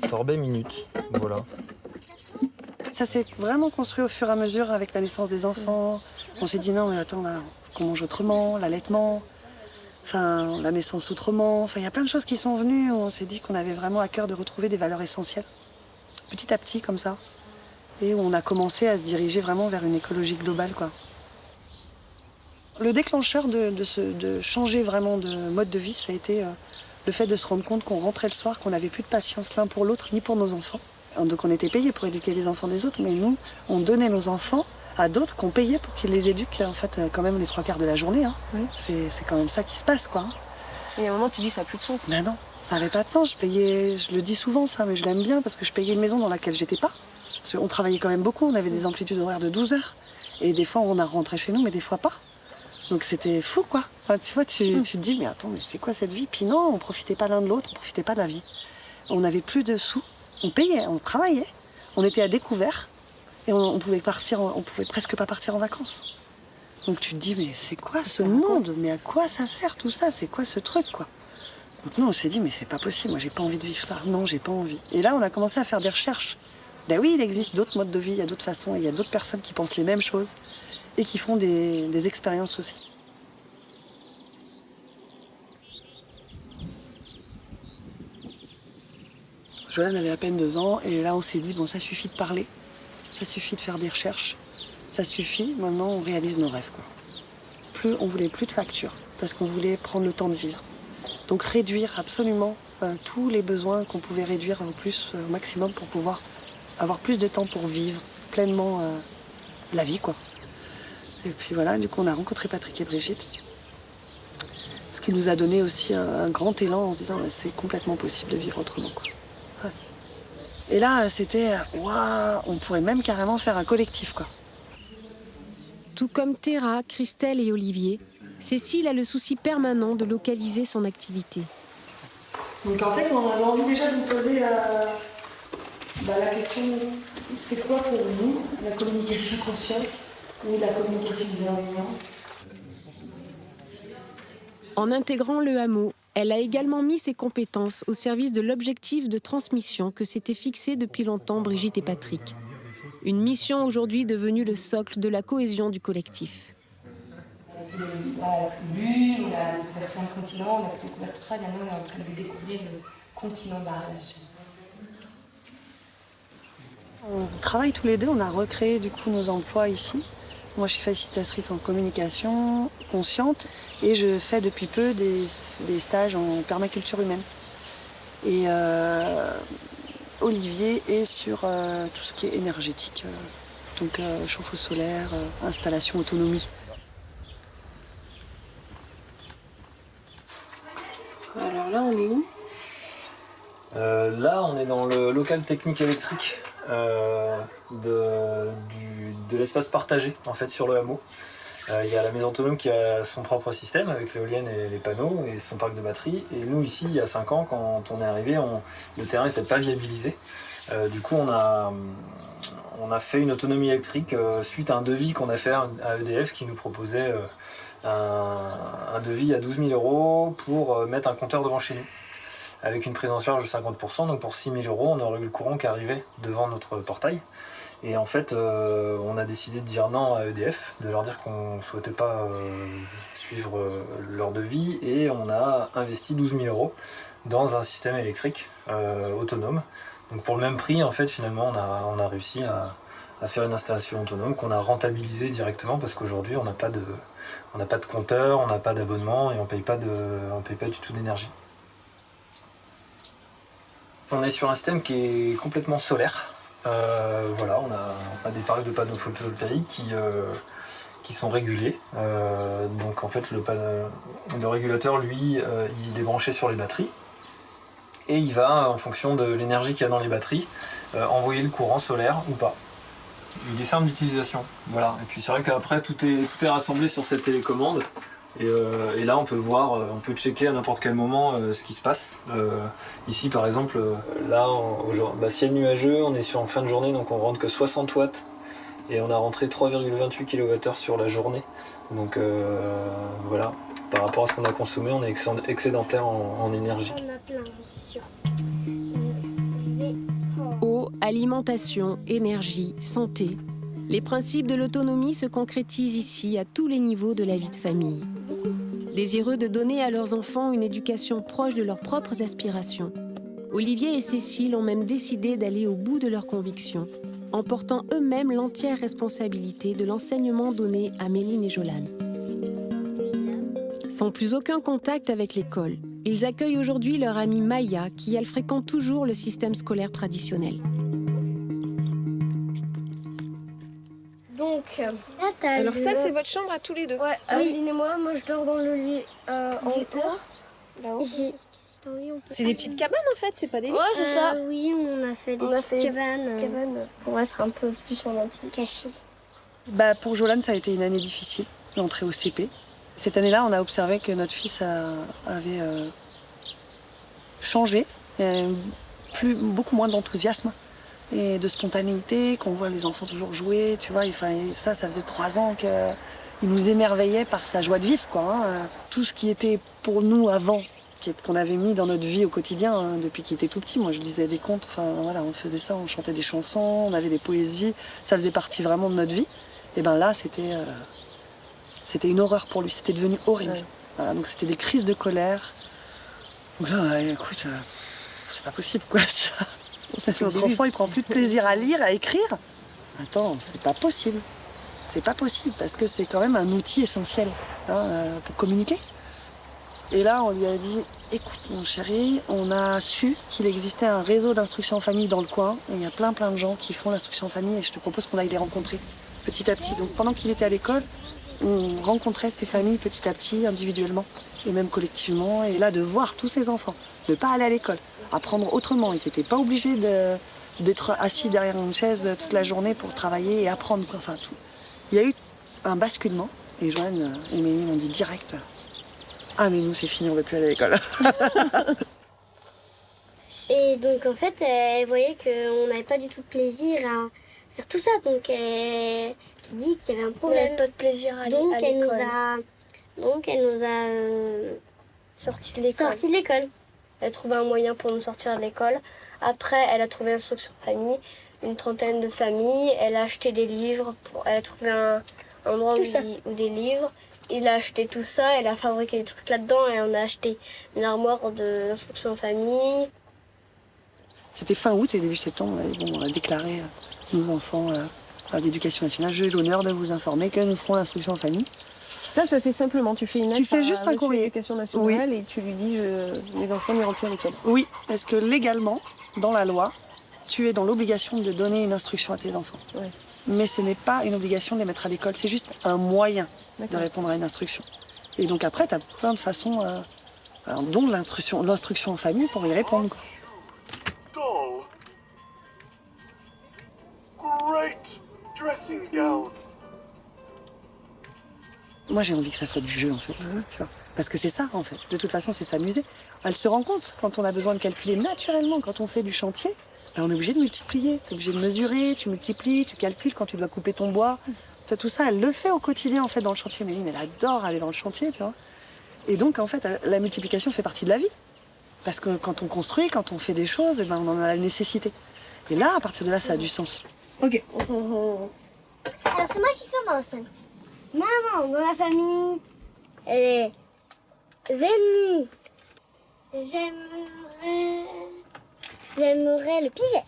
Sorbet minute, voilà. Ça s'est vraiment construit au fur et à mesure avec la naissance des enfants. On s'est dit non mais attends là, qu'on mange autrement, l'allaitement, enfin la naissance autrement. Enfin il y a plein de choses qui sont venues. On s'est dit qu'on avait vraiment à cœur de retrouver des valeurs essentielles, petit à petit comme ça. Et on a commencé à se diriger vraiment vers une écologie globale quoi. Le déclencheur de changer vraiment de mode de vie, ça a été le fait de se rendre compte qu'on rentrait le soir, qu'on n'avait plus de patience l'un pour l'autre ni pour nos enfants. Donc on était payés pour éduquer les enfants des autres, mais nous, on donnait nos enfants à d'autres qu'on payait pour qu'ils les éduquent, en fait, quand même les 3/4 de la journée. Hein. Oui. C'est quand même ça qui se passe, quoi. Et à un moment, tu dis ça n'a plus de sens. Mais non, ça n'avait pas de sens. Je le dis souvent, ça, mais je l'aime bien parce que je payais une maison dans laquelle j'étais pas. Parce qu'on travaillait quand même beaucoup, on avait des amplitudes horaires de 12 heures. Et des fois, on a rentré chez nous, mais des fois pas. Donc c'était fou, quoi. Enfin, tu vois, tu te dis, mais attends, mais c'est quoi cette vie? Puis non, on profitait pas l'un de l'autre, on profitait pas de la vie. On n'avait plus de sous. On payait, on travaillait, on était à découvert et on pouvait presque pas partir en vacances. Donc tu te dis mais c'est quoi ce monde? Mais à quoi ça sert tout ça? C'est quoi ce truc quoi? Donc nous on s'est dit mais c'est pas possible, moi j'ai pas envie de vivre ça. Non, j'ai pas envie. Et là on a commencé à faire des recherches. Ben oui, il existe d'autres modes de vie, il y a d'autres façons, il y a d'autres personnes qui pensent les mêmes choses et qui font des expériences aussi. Jolan avait à peine 2 ans et là on s'est dit, bon ça suffit de parler, ça suffit de faire des recherches, ça suffit, maintenant on réalise nos rêves, quoi. On voulait plus de factures parce qu'on voulait prendre le temps de vivre. Donc réduire absolument tous les besoins qu'on pouvait réduire au maximum pour pouvoir avoir plus de temps pour vivre pleinement la vie, quoi. Et puis voilà, du coup on a rencontré Patrick et Brigitte, ce qui nous a donné aussi un grand élan en se disant c'est complètement possible de vivre autrement, quoi. Ouais. Et là c'était waouh, on pourrait même carrément faire un collectif, quoi. Tout comme Théra, Christelle et Olivier, Cécile a le souci permanent de localiser son activité. Donc en fait, on avait envie déjà de vous poser la question, c'est quoi pour vous la communication consciente ou la communication bienveillante? En intégrant le hameau, elle a également mis ses compétences au service de l'objectif de transmission que s'étaient fixé depuis longtemps Brigitte et Patrick. Une mission aujourd'hui devenue le socle de la cohésion du collectif. On a lu, on a découvert plein de continents, on a découvert tout ça, et maintenant on est en train de découvrir le continent de la relation. On travaille tous les deux, on a recréé du coup nos emplois ici. Moi je suis facilitatrice en communication consciente et je fais depuis peu des stages en permaculture humaine. Et Olivier est sur tout ce qui est énergétique, donc chauffe-eau solaire, installation autonomie. Alors là on est où? Là on est dans le local technique électrique de l'espace partagé en fait sur le hameau. Il y a la maison autonome qui a son propre système avec l'éolienne et les panneaux et son parc de batterie. Et nous ici, il y a 5 ans, quand on est arrivé, le terrain n'était pas viabilisé. Du coup, on a fait une autonomie électrique suite à un devis qu'on a fait à EDF qui nous proposait un devis à 12 000 € pour mettre un compteur devant chez nous. Avec une prise en charge de 50%, donc pour 6 000 €, on aurait eu le courant qui arrivait devant notre portail. Et en fait, on a décidé de dire non à EDF, de leur dire qu'on ne souhaitait pas suivre leur devis, et on a investi 12 000 € dans un système électrique autonome. Donc pour le même prix, en fait, finalement, on a réussi à faire une installation autonome qu'on a rentabilisée directement, parce qu'aujourd'hui, on n'a pas de compteur, on n'a pas d'abonnement, et on ne paye pas du tout d'énergie. On est sur un système qui est complètement solaire. Voilà, on a des parcs de panneaux photovoltaïques qui sont régulés. Donc en fait le régulateur, lui, il est branché sur les batteries. Et il va, en fonction de l'énergie qu'il y a dans les batteries, envoyer le courant solaire ou pas. Il est simple d'utilisation. Voilà. Et puis c'est vrai qu'après tout est rassemblé sur cette télécommande. Et là on peut voir, on peut checker à n'importe quel moment ce qui se passe. Ici par exemple, là ciel nuageux, on est en fin de journée, donc on rentre que 60 watts et on a rentré 3,28 kWh sur la journée. Donc voilà, par rapport à ce qu'on a consommé, on est excédentaire en énergie. On a plein, je suis sûre. Eau, alimentation, énergie, santé. Les principes de l'autonomie se concrétisent ici à tous les niveaux de la vie de famille. Désireux de donner à leurs enfants une éducation proche de leurs propres aspirations, Olivier et Cécile ont même décidé d'aller au bout de leurs convictions, en portant eux-mêmes l'entière responsabilité de l'enseignement donné à Méline et Jolan. Sans plus aucun contact avec l'école, ils accueillent aujourd'hui leur amie Maya, qui elle fréquente toujours le système scolaire traditionnel. Donc, alors ça, c'est votre chambre à tous les deux. Ouais, Améline et moi je dors dans le lit en haut. C'est des petites cabanes en fait, c'est pas des lits. Ouais, c'est ça. Oui, on a fait des petites cabanes pour être un peu plus en caché. Pour Jolan, ça a été une année difficile, l'entrée au CP. Cette année-là, on a observé que notre fils avait changé, beaucoup moins d'enthousiasme et de spontanéité, qu'on voit les enfants toujours jouer, tu vois. Ça faisait 3 ans qu'il nous émerveillait par sa joie de vivre, quoi. Tout ce qui était pour nous avant, qu'on avait mis dans notre vie au quotidien depuis qu'il était tout petit. Moi, je lisais des contes, on faisait ça, on chantait des chansons, on avait des poésies, ça faisait partie vraiment de notre vie. Et là, c'était une horreur pour lui, c'était devenu horrible. Ouais. Voilà, donc c'était des crises de colère. Donc là, écoute, c'est pas possible, quoi. Tu vois. Notre enfant, il prend plus de plaisir à lire, à écrire. Attends, c'est pas possible. C'est pas possible parce que c'est quand même un outil essentiel pour communiquer. Et là, on lui a dit, écoute mon chéri, on a su qu'il existait un réseau d'instruction en famille dans le coin. Et il y a plein de gens qui font l'instruction en famille et je te propose qu'on aille les rencontrer petit à petit. Donc pendant qu'il était à l'école, on rencontrait ces familles petit à petit, individuellement et même collectivement. Et là, de voir tous ces enfants, ne pas aller à l'école, apprendre autrement. Ils n'étaient pas obligés d'être assis derrière une chaise toute la journée pour travailler et apprendre. Enfin, tout. Il y a eu un basculement et Joanne et Méline m'ont dit direct, ah mais nous c'est fini, on ne veut plus aller à l'école. Et donc en fait, elle voyait qu'on n'avait pas du tout de plaisir à faire tout ça, donc elle s'est dit qu'il y avait un problème. On n'avait pas de plaisir à aller donc, à l'école. Donc elle nous a sorti de l'école. Elle a trouvé un moyen pour nous sortir de l'école. Après, elle a trouvé l'instruction famille, une trentaine de familles. Elle a acheté des livres, elle a trouvé un endroit où des livres. Il a acheté tout ça, elle a fabriqué des trucs là-dedans et on a acheté une armoire de l'instruction en famille. C'était fin août et début septembre, on a déclaré nos enfants à l'éducation nationale. J'ai l'honneur de vous informer que nous ferons l'instruction en famille. Ça se fait simplement, tu fais une lettre fais juste un courrier. l'éducation nationale et tu lui dis mes enfants n'iront plus à l'école. Oui, parce que légalement, dans la loi, tu es dans l'obligation de donner une instruction à tes enfants. Ouais. Mais ce n'est pas une obligation de les mettre à l'école, c'est juste un moyen de répondre à une instruction. Et donc après, tu as plein de façons, dont l'instruction en famille pour y répondre. Doll. Great dressing gown. Moi, j'ai envie que ça soit du jeu, en fait. Parce que c'est ça, en fait. De toute façon, c'est s'amuser. Elle se rend compte, quand on a besoin de calculer naturellement, quand on fait du chantier, ben, on est obligé de multiplier. Tu es obligé de mesurer, tu multiplies, tu calcules quand tu dois couper ton bois. Tout ça, elle le fait au quotidien, en fait, dans le chantier. Méline, elle adore aller dans le chantier, tu vois. Et donc, en fait, la multiplication fait partie de la vie. Parce que quand on construit, quand on fait des choses, ben, on en a la nécessité. Et là, à partir de là, ça a du sens. Ok. Alors, c'est moi qui commence. Maman, dans la famille, les ennemis. J'aimerais le pivert.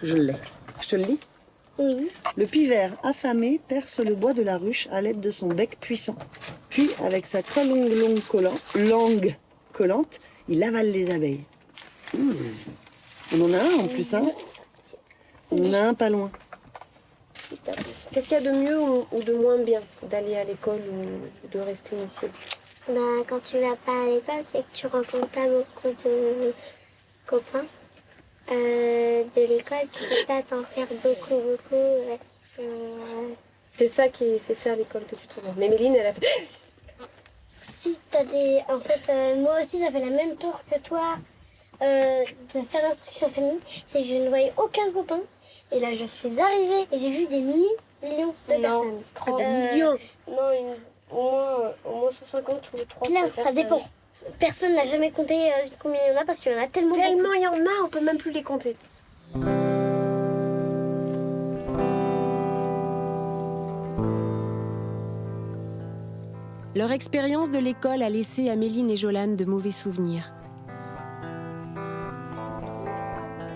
Je l'ai. Je te le lis ? Oui. Le pivert, affamé, perce le bois de la ruche à l'aide de son bec puissant. Puis, avec sa très longue langue collante, il avale les abeilles. On en a un en plus, hein ? On en a un pas loin. Qu'est-ce qu'il y a de mieux ou de moins bien d'aller à l'école ou de rester ici? Quand tu vas pas à l'école, c'est que tu rencontres pas beaucoup de copains. De l'école, tu peux pas t'en faire beaucoup. C'est ça à l'école que tu trouves. Mais Méline, elle a fait... Si t'as des... En fait, moi aussi, j'avais la même peur que toi de faire l'instruction famille. C'est que je ne voyais aucun copain. Et là, je suis arrivée et j'ai vu des millions de personnes. 30 millions. Non, au moins 150 ou 300 Là, ça dépend. Personne n'a jamais compté combien il y en a parce qu'il y en a tellement. Tellement il y en a, on peut même plus les compter. Leur expérience de l'école a laissé à Méline et Jolane de mauvais souvenirs.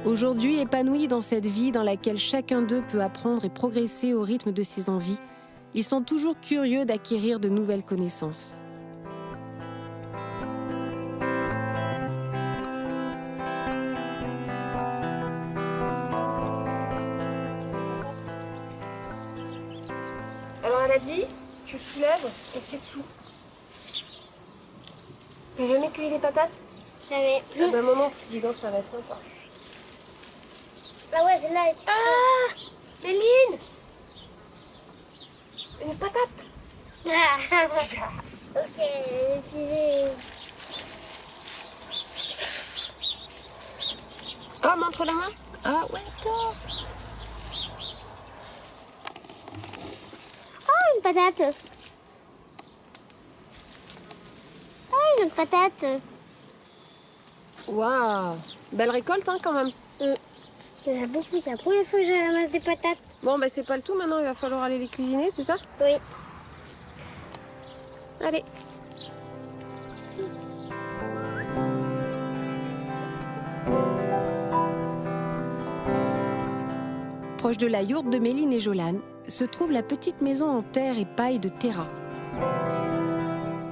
Aujourd'hui épanouis dans cette vie dans laquelle chacun d'eux peut apprendre et progresser au rythme de ses envies, ils sont toujours curieux d'acquérir de nouvelles connaissances. Alors elle a dit, tu soulèves et c'est dessous. T'as jamais cueilli des patates? Jamais. Ah bah maman, dis donc ça va être sympa. Ah ouais, c'est là. Ah Méline, une patate. Ok, Ah, montre la main. Ah ouais, toi. Oh, une patate. Oh, une patate. Waouh, belle récolte hein, quand même. Il y en a beaucoup, c'est la première fois que je ramasse des patates. Bon, bah c'est pas le tout maintenant, il va falloir aller les cuisiner, c'est ça? Oui. Allez. Proche de la yourte de Méline et Jolane, se trouve la petite maison en terre et paille de Terra.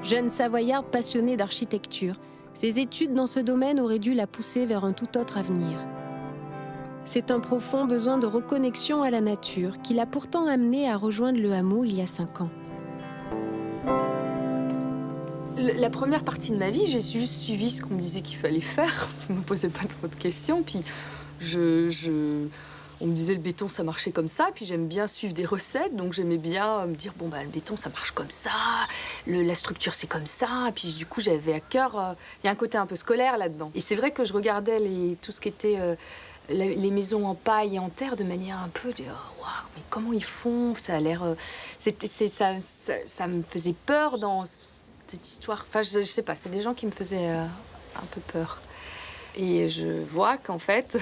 Jeune Savoyarde passionnée d'architecture, ses études dans ce domaine auraient dû la pousser vers un tout autre avenir. C'est un profond besoin de reconnexion à la nature qui l'a pourtant amenée à rejoindre le hameau il y a 5 ans. La première partie de ma vie, j'ai juste suivi ce qu'on me disait qu'il fallait faire. Je ne me posais pas trop de questions. Puis on me disait le béton, ça marchait comme ça. Puis j'aime bien suivre des recettes. Donc j'aimais bien me dire, bon, le béton, ça marche comme ça. La structure, c'est comme ça. Puis du coup, j'avais à cœur... Il y a un côté un peu scolaire là-dedans. Et c'est vrai que je regardais tout ce qui était... les maisons en paille et en terre de manière un peu de waouh, mais comment ils font? Ça a l'air. Ça me faisait peur dans cette histoire. Enfin, je sais pas, c'est des gens qui me faisaient un peu peur. Et je vois qu'en fait,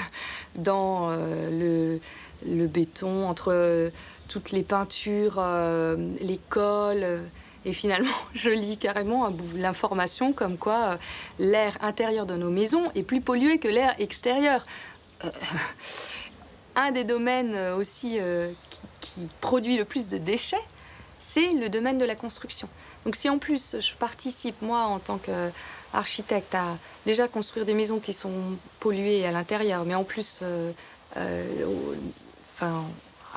dans le béton, entre toutes les peintures, l'école. Et finalement, je lis carrément l'information comme quoi l'air intérieur de nos maisons est plus pollué que l'air extérieur. Un des domaines aussi qui produit le plus de déchets, c'est le domaine de la construction. Donc si en plus je participe, moi, en tant qu'architecte, à déjà construire des maisons qui sont polluées à l'intérieur, mais en plus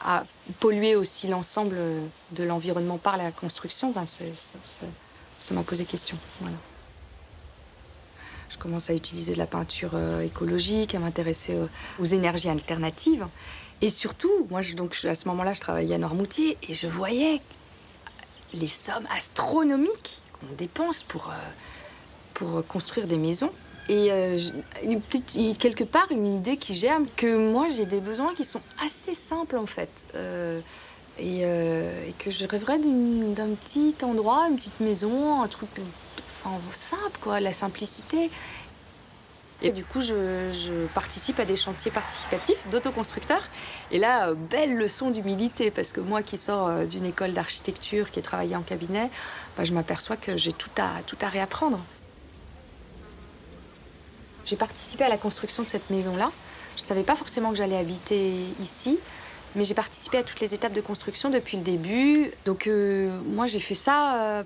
à polluer aussi l'ensemble de l'environnement par la construction, ça m'a posé question. Voilà. Je commence à utiliser de la peinture écologique, à m'intéresser aux énergies alternatives. Et surtout, moi, à ce moment-là, je travaillais à Noirmoutier et je voyais les sommes astronomiques qu'on dépense pour construire des maisons. Et quelque part, une idée qui germe que moi, j'ai des besoins qui sont assez simples, en fait. Et que je rêverais d'un petit endroit, une petite maison, un truc... simple, quoi, la simplicité. Et du coup, je participe à des chantiers participatifs d'autoconstructeurs. Et là, belle leçon d'humilité, parce que moi qui sors d'une école d'architecture, qui ai travaillé en cabinet, je m'aperçois que j'ai tout à réapprendre. J'ai participé à la construction de cette maison-là. Je ne savais pas forcément que j'allais habiter ici, mais j'ai participé à toutes les étapes de construction depuis le début. Donc moi, j'ai fait ça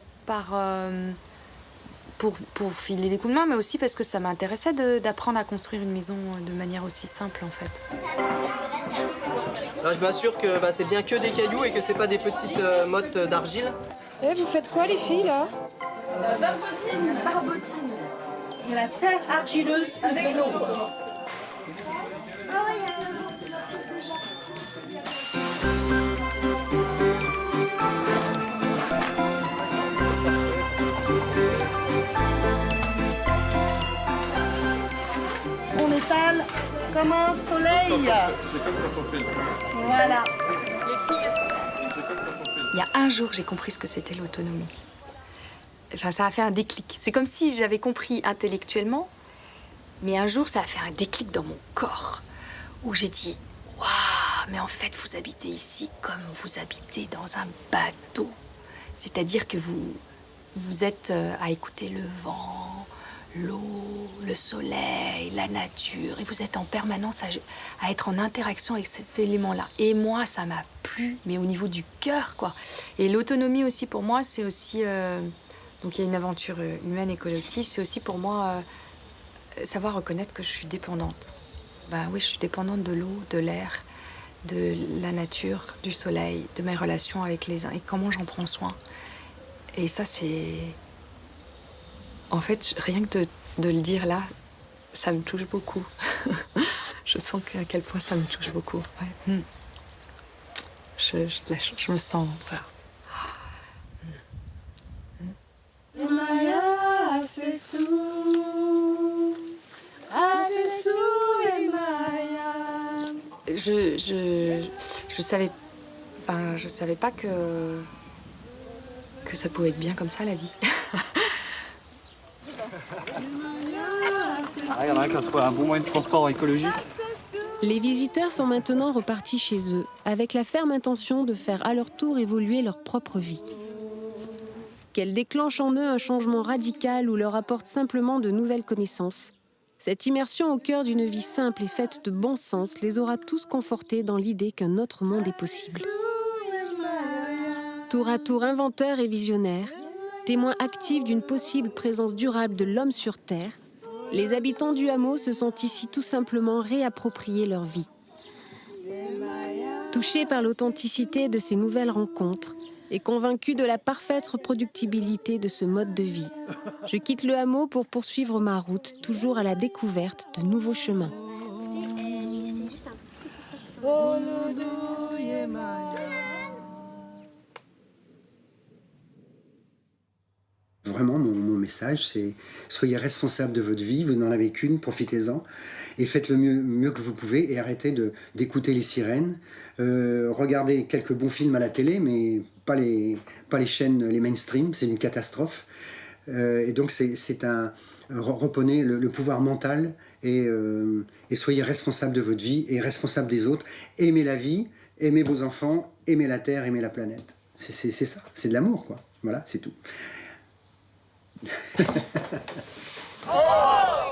pour filer des coups de main, mais aussi parce que ça m'intéressait d'apprendre à construire une maison de manière aussi simple, en fait. Là, je m'assure que c'est bien que des cailloux et que c'est pas des petites mottes d'argile. Et vous faites quoi, les filles, là? Barbotine. De la terre argileuse avec l'eau. On étale comme un soleil. C'est comme quand on fait le pain. Voilà. Il y a un jour, j'ai compris ce que c'était l'autonomie. Enfin, ça a fait un déclic. C'est comme si j'avais compris intellectuellement, mais un jour, ça a fait un déclic dans mon corps, où j'ai dit « Waouh, mais en fait, vous habitez ici comme vous habitez dans un bateau. » C'est-à-dire que vous êtes à écouter le vent, l'eau, le soleil, la nature, et vous êtes en permanence à être en interaction avec ces éléments-là. Et moi, ça m'a plu, mais au niveau du cœur, quoi. Et l'autonomie aussi, pour moi, c'est aussi... donc il y a une aventure humaine et collective, c'est aussi pour moi savoir reconnaître que je suis dépendante. Oui, je suis dépendante de l'eau, de l'air, de la nature, du soleil, de mes relations avec les uns, et comment j'en prends soin. Et ça, c'est... En fait, rien que de le dire là, ça me touche beaucoup. Je sens à quel point ça me touche beaucoup. Ouais. Je me sens... Voilà. Maya, c'est sous, et Maya. Je savais pas que ça pouvait être bien comme ça, la vie. Il y en a un qui a trouvé un bon moyen de transport écologique. Les visiteurs sont maintenant repartis chez eux, avec la ferme intention de faire à leur tour évoluer leur propre vie. Qu'elle déclenche en eux un changement radical ou leur apporte simplement de nouvelles connaissances, Cette immersion au cœur d'une vie simple et faite de bon sens les aura tous confortés dans l'idée qu'un autre monde est possible. Tour à tour inventeurs et visionnaires, témoins actifs d'une possible présence durable de l'homme sur Terre, les habitants du hameau se sont ici tout simplement réappropriés leur vie. Touchés par l'authenticité de ces nouvelles rencontres et convaincus de la parfaite reproductibilité de ce mode de vie, je quitte le hameau pour poursuivre ma route, toujours à la découverte de nouveaux chemins. Vraiment, mon message, c'est soyez responsable de votre vie, vous n'en avez qu'une, profitez-en, et faites le mieux que vous pouvez, et arrêtez d'écouter les sirènes. Regardez quelques bons films à la télé, mais pas les chaînes, les mainstream, c'est une catastrophe. Et donc, reprenez le pouvoir mental, et soyez responsable de votre vie, et responsable des autres. Aimez la vie, aimez vos enfants, aimez la Terre, aimez la planète. C'est ça, c'est de l'amour, quoi. Voilà, c'est tout. Oh!